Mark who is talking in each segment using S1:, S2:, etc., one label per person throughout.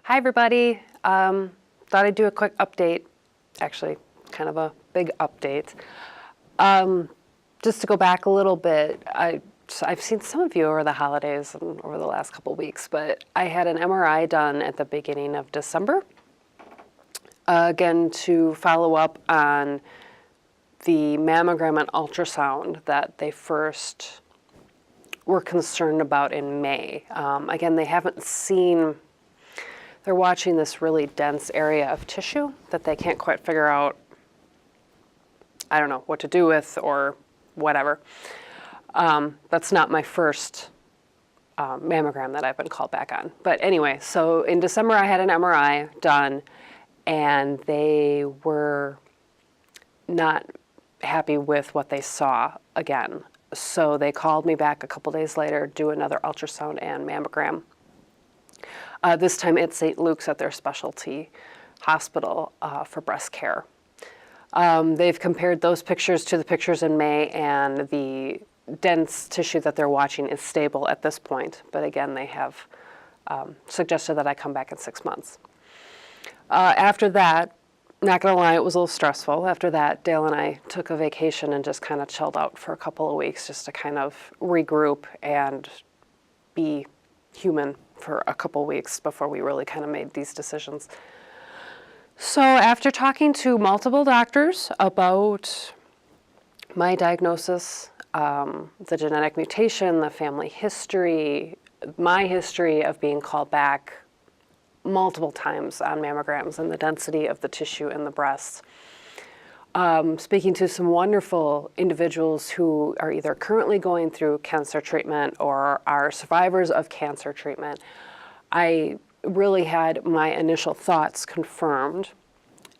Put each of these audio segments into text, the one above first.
S1: Hi everybody. Thought I'd do a quick update, actually kind of a big update. Just to go back a little bit, I've seen some of you over the holidays and over the last couple of weeks, but I had an MRI done at the beginning of December, again to follow up on the mammogram and ultrasound that they first were concerned about in May. Again, they haven't seen, they're watching this really dense area of tissue that they can't quite figure out, I don't know, what to do with or whatever. That's not my first mammogram that I've been called back on. But anyway, so in December I had an MRI done and they were not happy with what they saw again. So they called me back a couple days later, do another ultrasound and mammogram. This time at St. Luke's at their specialty hospital for breast care. They've compared those pictures to the pictures in May, and the dense tissue that they're watching is stable at this point. But again, they have suggested that I come back in 6 months. After that, not gonna lie, it was a little stressful. After that, Dale and I took a vacation and just kind of chilled out for a couple of weeks just to kind of regroup and be human for a couple of weeks before we really kind of made these decisions. So after talking to multiple doctors about my diagnosis, the genetic mutation, the family history, my history of being called back multiple times on mammograms and the density of the tissue in the breasts. Speaking to some wonderful individuals who are either currently going through cancer treatment or are survivors of cancer treatment, I really had my initial thoughts confirmed,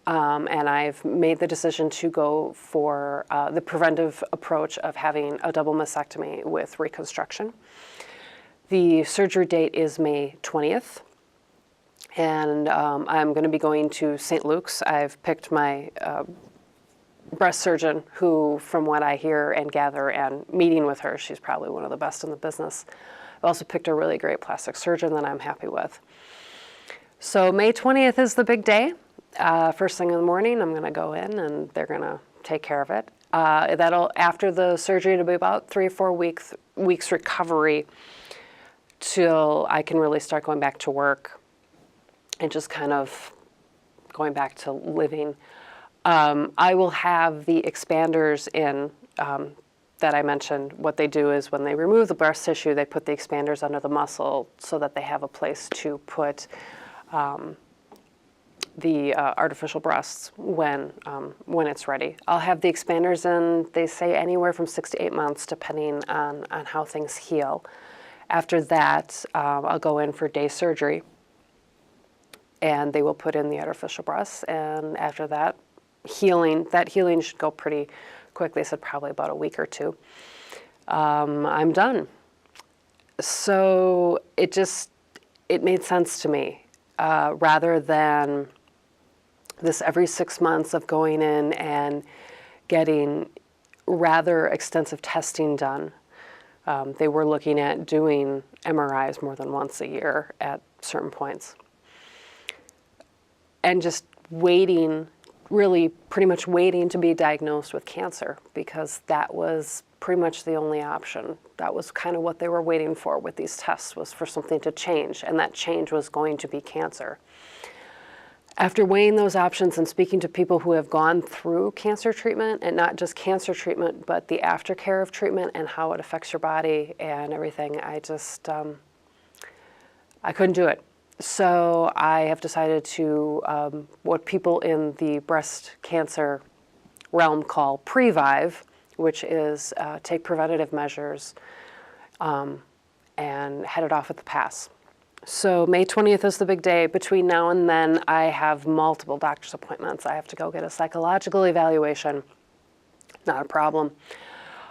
S1: and I've made the decision to go for the preventive approach of having a double mastectomy with reconstruction. The surgery date is May 20th. And I'm going to be going to St. Luke's. I've picked my breast surgeon who, from what I hear and gather and meeting with her, she's probably one of the best in the business. I've also picked a really great plastic surgeon that I'm happy with. So May 20th is the big day. First thing in the morning, I'm going to go in and they're going to take care of it. After the surgery, it'll be about 3 or 4 weeks recovery till I can really start going back to work and just kind of going back to living. I will have the expanders in that I mentioned. What they do is when they remove the breast tissue, they put the expanders under the muscle so that they have a place to put the artificial breasts when it's ready. I'll have the expanders in, they say anywhere from 6 to 8 months, depending on how things heal. After that, I'll go in for day surgery, and they will put in the artificial breasts, and after that healing should go pretty quick. They said probably about a week or 2. I'm done. So it made sense to me, rather than this every 6 months of going in and getting rather extensive testing done. They were looking at doing MRIs more than once a year at certain points. And just waiting, really pretty much waiting to be diagnosed with cancer, because that was pretty much the only option. That was kind of what they were waiting for with these tests, was for something to change, and that change was going to be cancer. After weighing those options and speaking to people who have gone through cancer treatment, and not just cancer treatment, but the aftercare of treatment and how it affects your body and everything, I just, I couldn't do it. So I have decided to, what people in the breast cancer realm call previve, which is take preventative measures and head it off at the pass. So May 20th is the big day. Between now and then, I have multiple doctor's appointments. I have to go get a psychological evaluation. Not a problem.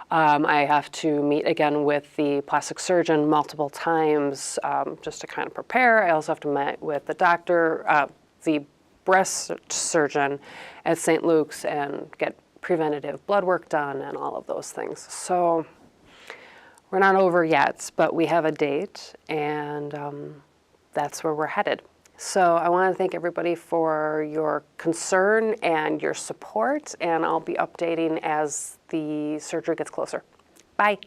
S1: I have to meet again with the plastic surgeon multiple times just to kind of prepare. I also have to meet with the doctor, the breast surgeon at St. Luke's, and get preventative blood work done and all of those things. So we're not over yet, but we have a date, and that's where we're headed. So I want to thank everybody for your concern and your support, and I'll be updating as the surgery gets closer. Bye.